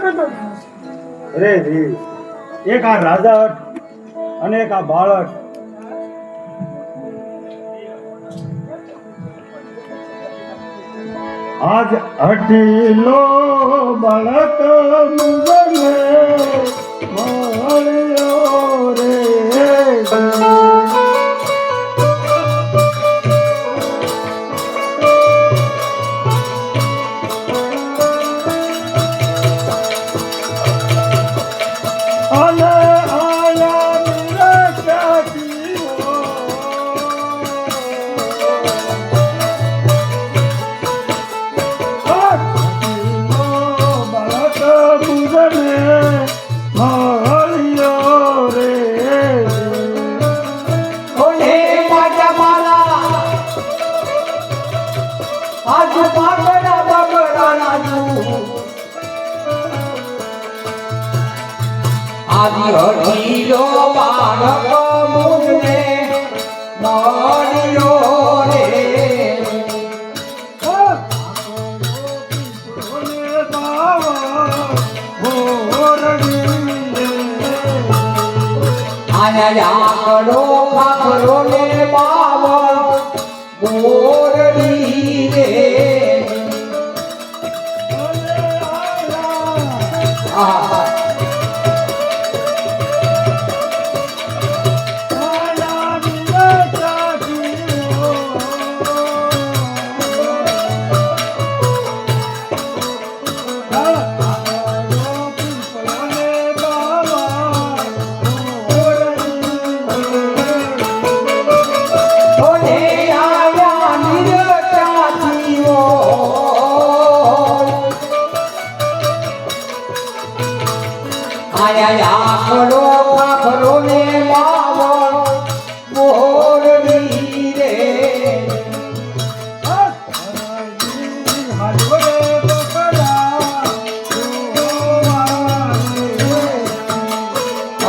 કરતો અરે રે, એક આ રાજા અને એક આ બાળક. આજ હઠીલો બાળક મુજને મળ્યો રે. આદિ હઠીલો બાળક મુજને મળ્યો રે. આયા આકડો ખાખરો ને બાવ ગોરડી રે. આ આકડો ખાખરો ને બાવ ગોરડી રે.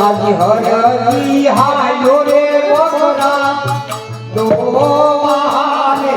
આદિ હરદી હાયો રે બકરા દોવા રે.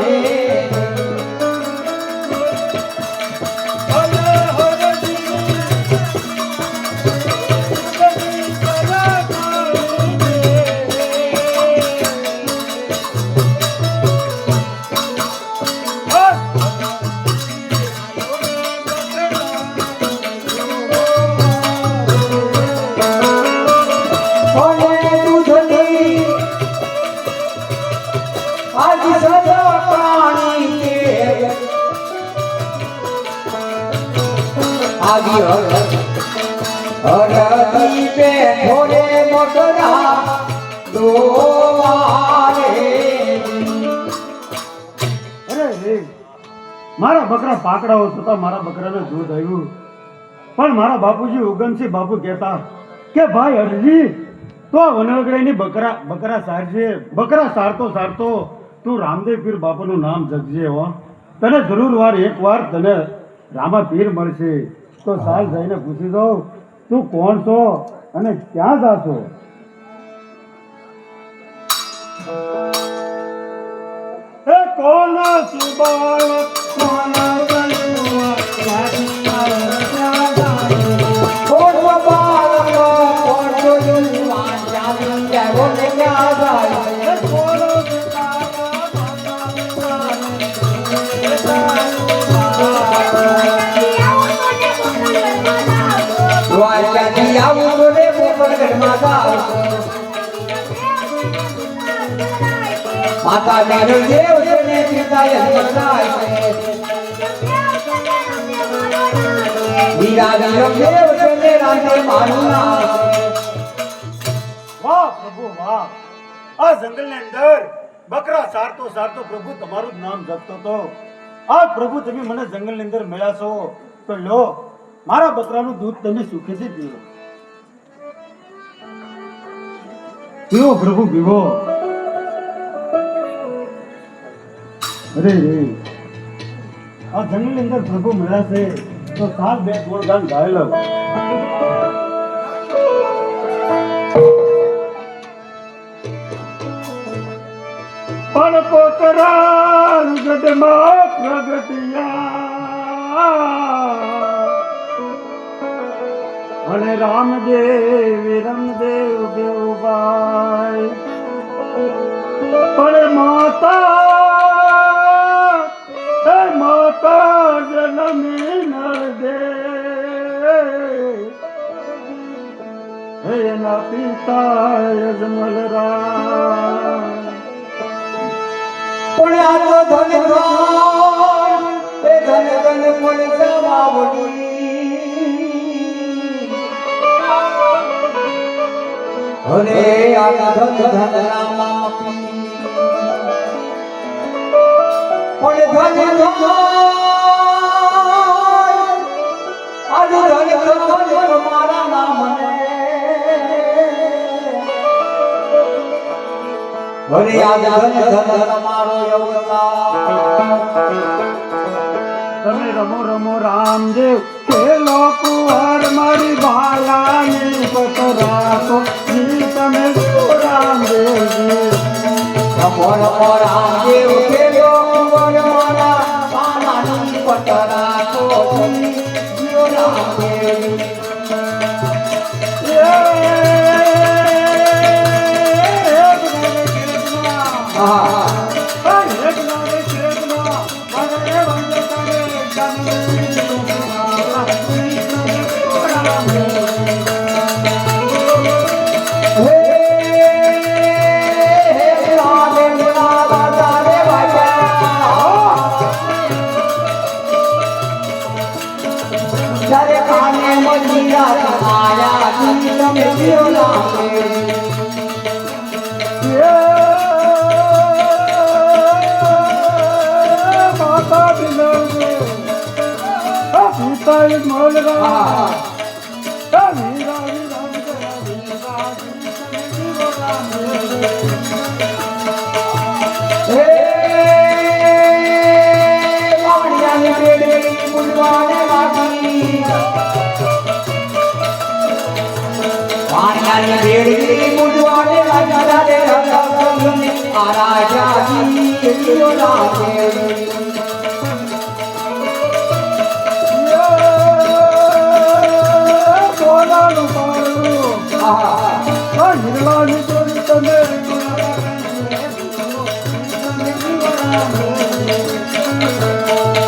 આદિ હરદી પે થોડે મોટરા દોવારે. અરે રે, મારા બકરા પાકડાઓ છતાં મારા બકરાને દૂધ આવ્યું. પણ મારા બાપુજી ઉગમસિંહ બાપુ કહેતા કે ભાઈ હરજી તો વનવગડાની બકરા સારજે. બકરા સારતો તું રામદેવ પીર બાપુનું નામ જપજે. હો, તને જરૂર એક વાર તને રામા પીર મળશે. તો સાલ જઈને પૂછી દઉં તું કોણ છો અને ક્યાં જાશો. એ કોણ સુબાળ કોણ બલવા કોણ બાળક કોણ જોયુવાન જામી જાવો ને ક્યાં જાય. આવું તો ને મોકલ ઘરમાં જાવ. માતા મેરો દેવ ને પિતા જાય. વીરા વીરો દેવ ને રાતે મારું નામ. વાહ પ્રભુ વાહ, આ જંગલની અંદર બકરા સારતો પ્રભુ તમારું જ નામ જપતો હતો. આ પ્રભુ તમે મને જંગલની અંદર મળ્યા છો તો લો મારા બકરાનું દૂધ તમે સુખેથી પીવો. પીવો પ્રભુ પીવો. અરે રે, આ જંગલની અંદર પ્રભુ મળ્યા છે તો સાત બે ગોળગાન ગાય લો. પણ પોતરા ગઢમાં પ્રગટિયા અને રામદેવ રમદેવ દેવભાઈ પણ માતા જન્મી નર દે એના પિતા યજમલ રામ પણ આ તો ધન એ ધન ધન પણ જમાવડી અરે આ ધન ધન રામાપી પણ ધન ધન આજ ધન ધન મારા નામ અરે આજ ધન ધન મારો તમે રમો રમો રામદેવ ખેલો કુંવર મારી ભાલાની પત રાખો જી તમે રામદેવજી રમો રમો રામદેવ ખેલો કુંવર મારા ભાલાની પત રાખો જીઓ રામદેવ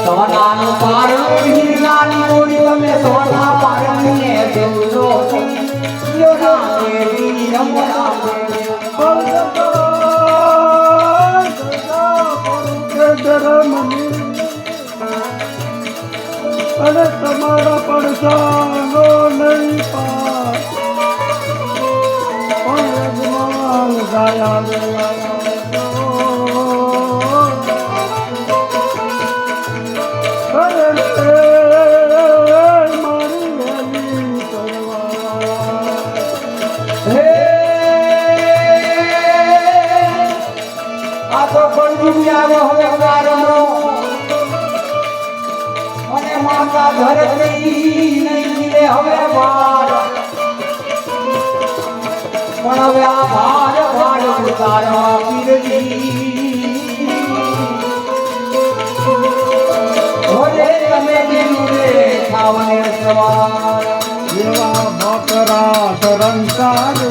સોનાનું પારણ હીરાની ગોળી તમે સોના પારણીએ દેવરો જીઓ રામદેવી રમો અને તમારા પડસાનો નહીં પાર યજમાન ગાયા ધરતી નહીં જીવે હવે ભાર પણ હવે આ ભાર ભાર ઉતારવા પીરજી ભલે તમે જીવે ખાવને સવાર એવા બકરા સરંકાર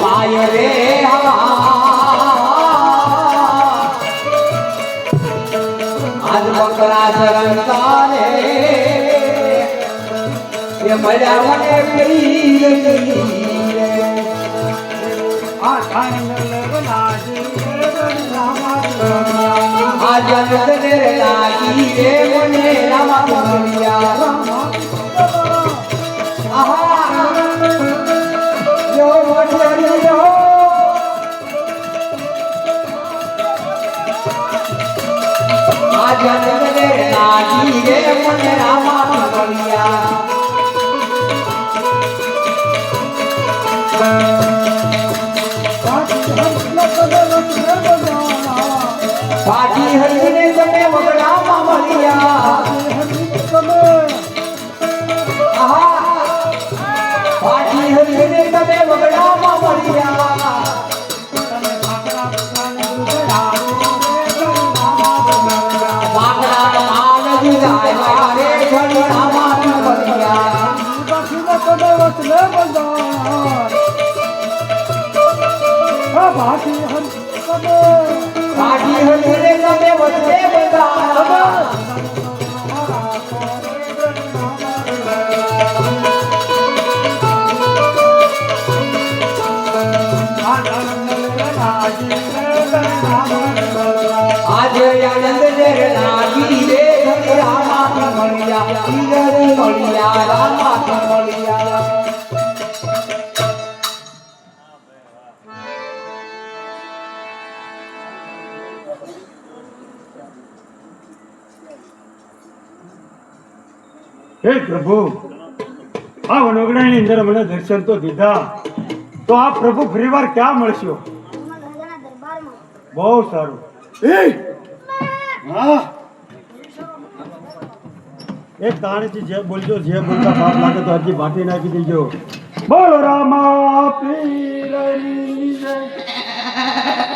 માય રે આજ બકરા સરંતારે એ મળ્યા મને પીર આ જગત રે લાગી રે મને રામા બોલ્યા આહા yo yo આજ જગત રે લાગી રે મને રામા બોલ્યા પાટી હરીને તમે વગડામાં મળ્યા જાય રે ધણી રામા કમળિયા બાકીના કદે વચલે બંધાર આ બાકી હર કદે કાઢી હરી રે તમે વચલે બંધારા આજે આનંદ જર લાગી રે ધણી રામા કમળિયા ઈરે મળિયા રામા કમળિયા હે પ્રભુ આ વનોગડાની અંદર મને દર્શન તો દીધા તો આ પ્રભુ ફરીવાર ક્યાં મળશો બહુ સારું હા એક તાણીથી જે બોલજો જે બોલતા પાપ લાગે તો હજી ભાટી નાખી દેજો બોલો રામા પીરની જય